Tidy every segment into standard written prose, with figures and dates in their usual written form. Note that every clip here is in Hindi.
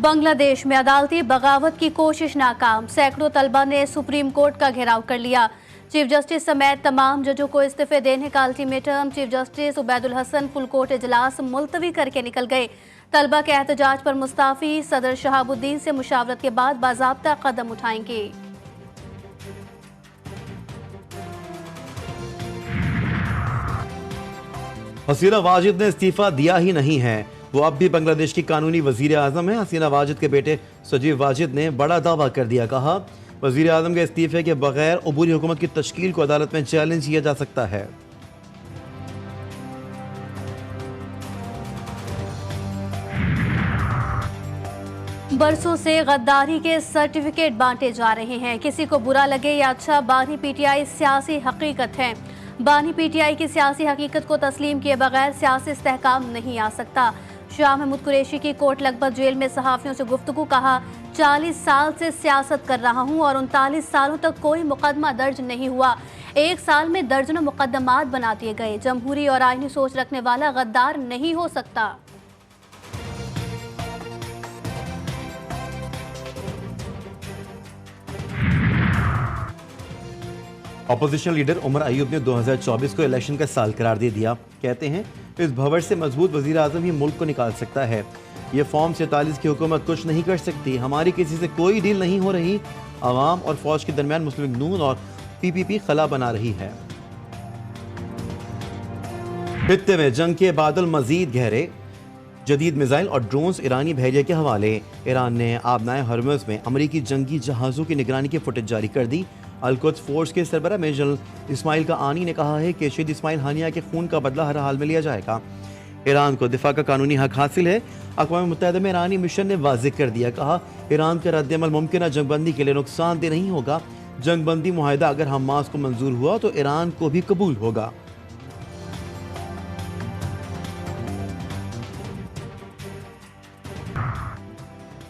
बांग्लादेश में अदालती बगावत की कोशिश नाकाम, सैकड़ों तलबा ने सुप्रीम कोर्ट का घेराव कर लिया। चीफ जस्टिस समेत तमाम जजों को इस्तीफे देने का ultimatum, chief justice Ubaidul Hasan full court इजलास मुलतवी करके निकल गए। तलबा के एहतजाज पर मुस्ताफी, सदर शहाबुद्दीन से मुशावरत के बाद बाज़ाब्ता कदम उठाएंगे। हसीना वाजिद ने इस्तीफा दिया ही नहीं है, वो अब भी बांग्लादेश की कानूनी वजीर आजम है। हसीना वाजिद के बेटे सजीव वाजिद ने बड़ा दावा कर दिया, कहा वजीर आजम के इस्तीफे के बगैर अबूरी हुकूमत की तश्कील को अदालत में चैलेंज किया जा सकता है। बरसों से गद्दारी के सर्टिफिकेट बांटे जा रहे हैं। किसी को बुरा लगे या अच्छा, बानी पीटीआई सियासी हकीकत है। बानी पीटीआई की सियासी हकीकत को तस्लीम किए बगैर सियासी इस्तेहकाम नहीं आ सकता। शाह महमूद कुरैशी की कोट लखपत जेल में सहाफियों से गुफ्तगू, कहा 40 साल से सियासत कर रहा हूं और 39 सालों तक कोई मुकदमा दर्ज नहीं हुआ। एक साल में दर्जनों मुकदमात बना दिए गए। जमहूरी और आईनी सोच रखने वाला गद्दार नहीं हो सकता। अपोजिशन लीडर उमर अयूब ने 2024 को इलेक्शन का साल करार दे दिया। कहते हैं इस भंवर से मजबूत वजीर आजम ही मुल्क को निकाल सकता है। ये फॉर्म 47 की हुकूमत कुछ नहीं कर सकती। हमारी किसी से कोई डील नहीं हो रही। अवाम और फौज के दरमियान मुस्लिम लीग नून और पीपीपी खला बना रही है। खित्ते में जंग के बादल मजीद गहरे, जदीद मिसाइल और ड्रोन्स ईरानी बहरिया के हवाले। ईरान ने आबनाए हरमुज़ में अमरीकी जंगी जहाज़ों की निगरानी की फुटेज जारी कर दी। अल-कुद्स फोर्स के सरबरा मेजर इस्माइल का आनी ने कहा है कि शहीद इस्माइल हानिया के खून का बदला हर हाल में लिया जाएगा। ईरान को दिफा का कानूनी हक हासिल है। अक़वाम मुत्तहिदा में ईरानी मिशन ने वाज़ेह कर दिया, कहा ईरान का रद्द-ए-अमल मुमकिन जंगबंदी के लिए नुकसानदेह नहीं होगा। जंगबंदी मुआहिदा अगर हमास को मंजूर हुआ तो ईरान को भी कबूल होगा।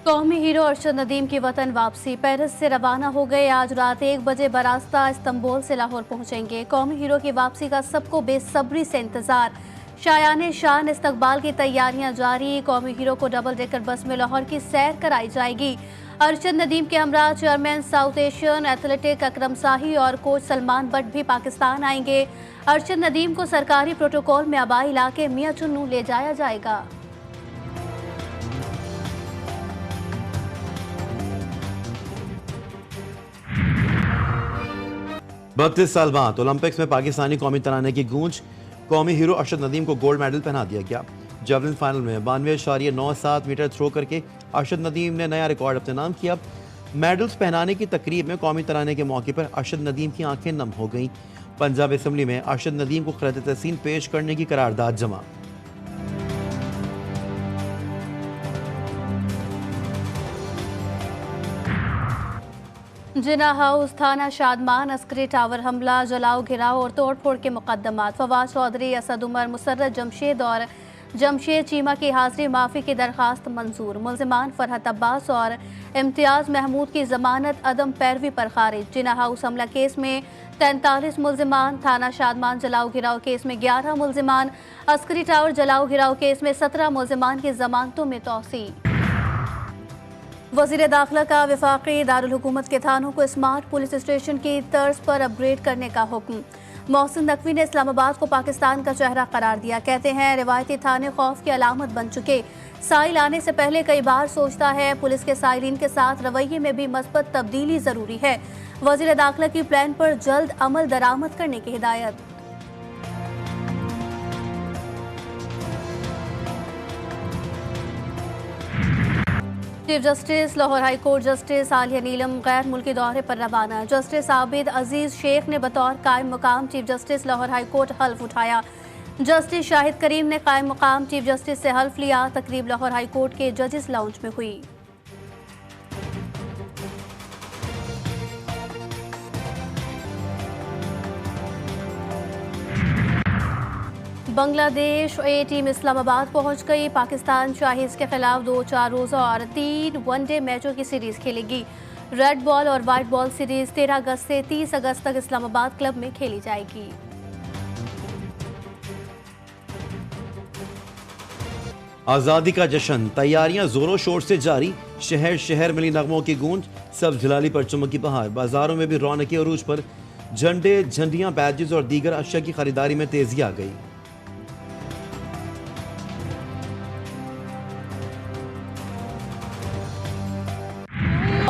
कौमी हीरो अरशद नदीम की वतन वापसी, पेरिस से रवाना हो गए। आज रात 1 बजे बरास्ता इस्तंबुल से लाहौर पहुंचेंगे। कौमी हीरो की वापसी का सबको बेसब्री से इंतजार। शायाने शान इस्तकबाल की तैयारियां जारी। कौमी हीरो को डबल डेकर बस में लाहौर की सैर कराई जाएगी। अरशद नदीम के हमरा चेयरमैन साउथ एशियन एथलेटिक अकरम शाही और कोच सलमान बट भी पाकिस्तान आएंगे। अरशद नदीम को सरकारी प्रोटोकॉल में आबाई इलाके मियां चुन्नू ले जाया जाएगा। 32 साल बाद ओलंपिक्स में पाकिस्तानी कौमी तराने की गूंज। कौमी हीरो अरशद नदीम को गोल्ड मेडल पहना दिया गया। जेवलिन फाइनल में 92.97 मीटर थ्रो करके अरशद नदीम ने नया रिकॉर्ड अपने नाम किया। मेडल्स पहनाने की तकरीब में कौमी तराने के मौके पर अरशद नदीम की आंखें नम हो गईं। पंजाब असम्बली में अरशद नदीम को खिरात तहसीन पेश करने की करारदाद जमा। जिना हाउस, थाना शादमान, अस्करी टावर हमला, जलाओ घिराव और तोड़फोड़ के मुकदमात। फवाद चौधरी, असद उमर, मुसर्रत जमशेद और जमशेद चीमा की हाजिरी माफ़ी की दरखास्त मंजूर। मुल्जिमान फरहत अब्बास और इम्तियाज़ महमूद की जमानत अदम पैरवी पर खारिज। जिना हाउस हमला केस में 43 मुल्जिमान, थाना शादमान जलाओ घिराव केस में 11 मुल्जिमान, अस्करी टावर जलाओ घिराव केस में 17 मुल्जिमान की जमानतों में तौसी। वज़ीर दाखिला का वफाकी दारुल हुकूमत के थानों को स्मार्ट पुलिस स्टेशन की तर्ज पर अपग्रेड करने का हुक्म। मोहसिन नकवी ने इस्लामाबाद को पाकिस्तान का चेहरा करार दिया। कहते हैं रिवायती थाने खौफ की अलामत बन चुके। साइल आने से पहले कई बार सोचता है। पुलिस के साइलिन के साथ रवैये में भी मस्बत तब्दीली ज़रूरी है। वज़ीर दाखिला की प्लान पर जल्द अमल दरामद करने की हिदायत। Chief justice Lahore high court justice Aalia Neelam गैर मुल्की दौरे पर रवाना। जस्टिस आबिद अजीज शेख ने बतौर कायम मुकाम chief justice Lahore high court हल्फ उठाया। जस्टिस शाहिद करीम ने कायम मुकाम चीफ जस्टिस से हल्फ लिया। तकरीब लाहौर हाई कोर्ट के जजेस लाउंज में हुई। बांग्लादेश ए टीम इस्लामाबाद पहुंच गई। पाकिस्तान शाहीज के खिलाफ 2 4 रोज़ा और 3 वनडे मैचों की सीरीज खेलेगी। रेड बॉल और वाइट बॉल सीरीज 13 अगस्त से 30 अगस्त तक इस्लामाबाद क्लब में खेली जाएगी। आज़ादी का जश्न, तैयारियां जोरों शोर से जारी। शहर शहर मिली नगमों की गूंज, सब झलाली पर चमकी बहार। बाजारों में भी रौनक अरूज पर। झंडे, झंडियां, बैजेस और दीगर अशिया की खरीदारी में तेजी आ गई।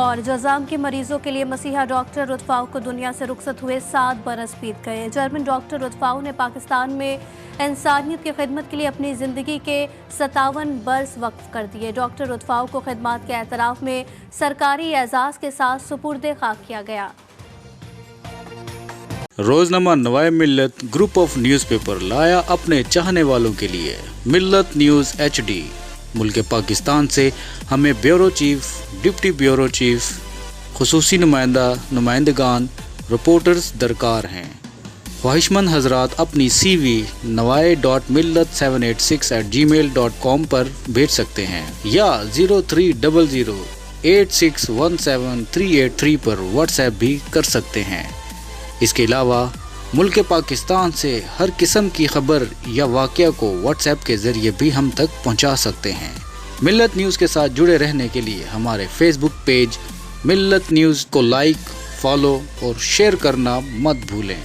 और जजाम के मरीजों के लिए मसीहा डॉक्टर रुतफाऊ को दुनिया से रुखसत हुए 7 बरस बीत गए। जर्मन डॉक्टर रुतफाऊ ने पाकिस्तान में इंसानियत की खिदमत के लिए अपनी ज़िंदगी के 57 बरस वक्फ कर दिए। डॉक्टर रुतफाऊ को खिदमत के एतराफ़ में सरकारी एजाज़ के साथ सुपुर्द खाक किया गया। रोजनामा नवाए मिल्लत ग्रुप ऑफ न्यूज़पेपर लाया अपने चाहने वालों के लिए मिल्लत न्यूज़ HD। मुल्क पाकिस्तान से हमें bureau chief, deputy bureau chief, खुसूसी नुमाइंदा, नुमाइंदगान, रिपोर्टर्स दरकार हैं। ख्वाहिशमंद हजरात अपनी CV nawai.millat786@gmail.com पर भेज सकते हैं या 0300861738 पर व्हाट्सएप भी कर सकते हैं। इसके अलावा मुल्क पाकिस्तान से हर किस्म की खबर या वाक़या को व्हाट्सएप के ज़रिए भी हम तक पहुंचा सकते हैं। मिल्लत न्यूज़ के साथ जुड़े रहने के लिए हमारे फेसबुक पेज मिल्लत न्यूज़ को लाइक, फॉलो और शेयर करना मत भूलें।